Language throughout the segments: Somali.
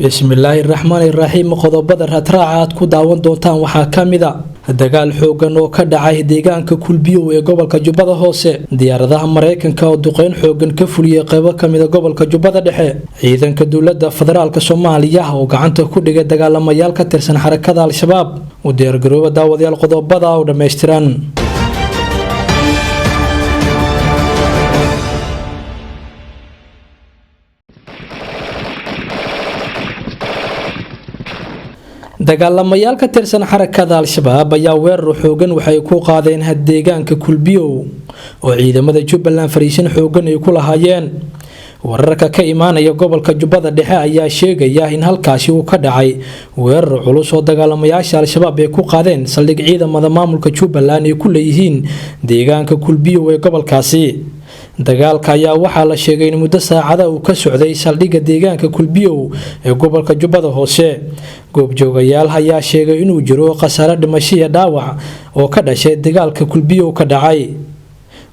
bismillaahi raxmaani raxiim qodobada radraaca aad ku daawan doontaan waxaa ka mid a dagaal xoogan oo ka dhacay deegaanka Kulbiyow ee gobolka Jubbada Hoose diyaaradaha Mareykanka oo duqeyn xoogan ka fuliyay qaybo ka mid ah gobolka Jubbada Dhexe ciidanka dawladda federaalka Soomaaliya oo gacanta ku dhigay dagaalamayaal ka tirsan xarakada Al-Shabaab u diyaargarowga daawadayaal qodobada oo dhameystiran dagaalamayaal ka tirsan xarakada Al-Shabaab ayaa weerar xoogan waxay ku qaadeen deegaanka Kulbiyow oo ciidamada Jubbaland fariisin xoogan ay ku lahaayeen wararka ka imaanaya gobolka Jubbada Dhexe ayaa sheegaya in halkaasi uu ka dhacay weerar culus oo dagaalamayaasha Al-Shabaab ay ku qaadeen saldhig ciidamada maamulka Jubbaland ay ku leeyihiin deegaanka Kulbiyow ee gobolkaasi dagaalka ayaa waxaa la sheegay in muddo saacada uu ka socday saldhigga deegaanka Kulbiyow ee gobolka Jubbada Hoose goobjoogayaal ayaa sheegay inuu jiro khasaare dhimasho iyo dhaawac oo ka dhashay dagaalka Kulbiyow ka dhacay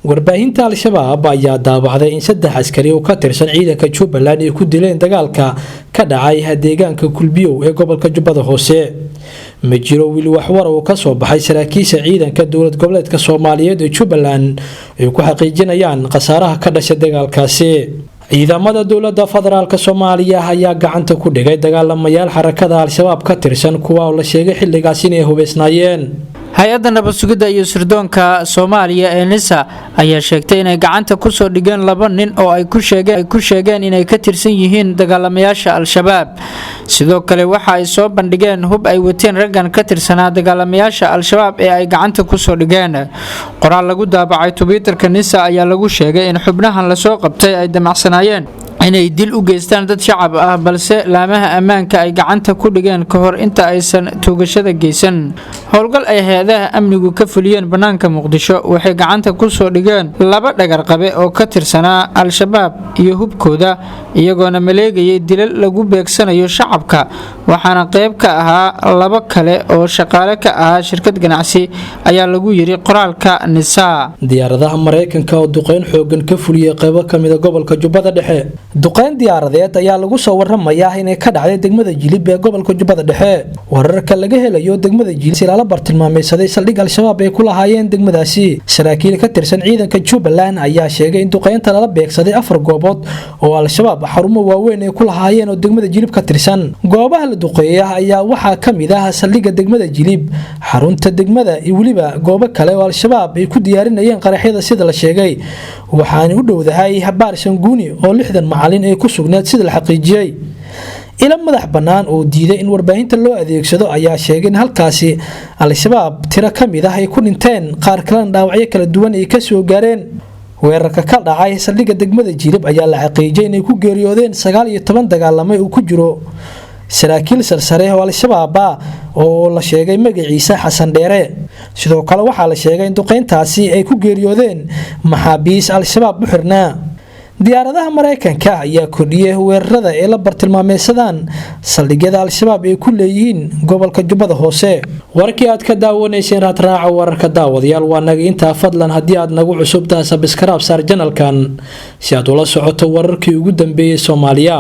warbaahinta Al-Shabaab ayaa daabacday in 3 askari oo ka tirsan ciidanka Jubbaland ay ku dileen dagaalka ka dhacay deegaanka Kulbiyow ee gobolka Jubbada Hoose ma jiro wiil waxwar oo ka soo baxay saraakiisha ciidanka dowlad goboleedka Soomaaliyeed ee Jubbaland ay ku xaqiijinayaan khasaaraha ka dhashay dagaalkaasi ciidamada dawladda federaalka Soomaaliya ayaa gacanta ku dhigay dagaalamayaal xarakada Al-Shabaab ka tirsan kuwa la sheegay xilligaas inay hubeysnaayeen hay-adda nabad sugidda iyo sirdoonka Soomaaliya ee NISA ayaa sheegtay inay gacanta ku soo dhigeen 2 nin oo ay ku sheegeen inay ka tirsan yihiin dagaalamayaasha Al-Shabaab sidoo kale waxa ay soo bandhigeen hub ay wateen raggan ka tirsanaa dagaalamayaasha Al-Shabaab ee ay gacanta ku soo dhigeen qoraal lagu daabacay Twitterka NISA ayaa lagu sheegay in xubnahan la soo qabtay ay damacsanayeen inay dil u geystaan dad shacab ah balse laamaha ammaanka ay gacanta ku dhigeen ka hor inta aysan toogashada geysan howlgal ay hay'adaha amnigu ka fuliyeen banaanka Muqdisho waxay gacanta ku soo dhigeen 2 dhagar qabe oo ka tirsanaa Al-Shabaab iyo hubkooda iyagoona maleegayay dilal lagu beegsanayo shacabka waxaana qayb ka ahaa 2 kale oo shaqaale ka ahaa shirkad ganacsi ayaa lagu yiri qoraalka NISA diyaaradaha Mareykanka oo duqeyn xoogan ka fuliyay qaybo ka mid ah gobolka Jubbada Dhexe duqeyn diyaaradeed ayaa lagu soo waramayaa inay ka dhacday degmada Jilib ee gobolka Jubbada Dhexe wararka laga helayo degmada Jilib si la bartilmaameedsaday saldhig Al-Shabaab ay ku lahaayeen degmadaasi saraakiil ka tirsan ciidanka Jubbaland ayaa sheegay in duqeynta la beegsaday 4 goobood oo Al-Shabaab xarumo waaweyn ay ku lahaayeen oo degmada Jilib ka tirsan goobaha la duqeeyay ayaa waxaa kamid ah saldhigga degmada Jilib xarunta degmada iyo waliba goobo kale oo Al-Shabaab ay ku diyaarinayeen qaraxyada sida la sheegay waxaana u dhowdahay Habaar Shanguuni oo 60 macallin ay ku sugnayd sida la xaqiijiyay ila madax banaan oo diiday in warbaahinta loo adeegsado ayaa sheegay in halkaasi Al-Shabaab tiro kamid ah ay ku dhinteen qaar kale dhaawacyo kala duwan ay ka soo gaareen weerarka ka dhacay saldhigga degmada Jilib ayaa la xaqiijiyay inay ku geeriyoodeen 19 dagaalamay oo ku jiro saraakiil sarsare oo Al-Shabaab oo la sheegay magaciisa Xasan Dheere sidoo kale waxaa la sheegay in duqeyntaasi ay ku geeriyoodeen maxaabiis Al-Shabaab u xirnaa diyaaradaha Mareykanka ayaa kordhiyay weerarada ee la bartilmaameedsadaan saldhigyada Al-Shabaab ay ku leeyihiin gobolka Jubbada Hoose warkii aad ka daawanayseen raadraaca wararka daawadayaal waa naga intaa fadlan haddii aad nagu cusub tahay subscribe saar channelkan si aad ula socoto wararkii ugu dambeeyay Soomaaliya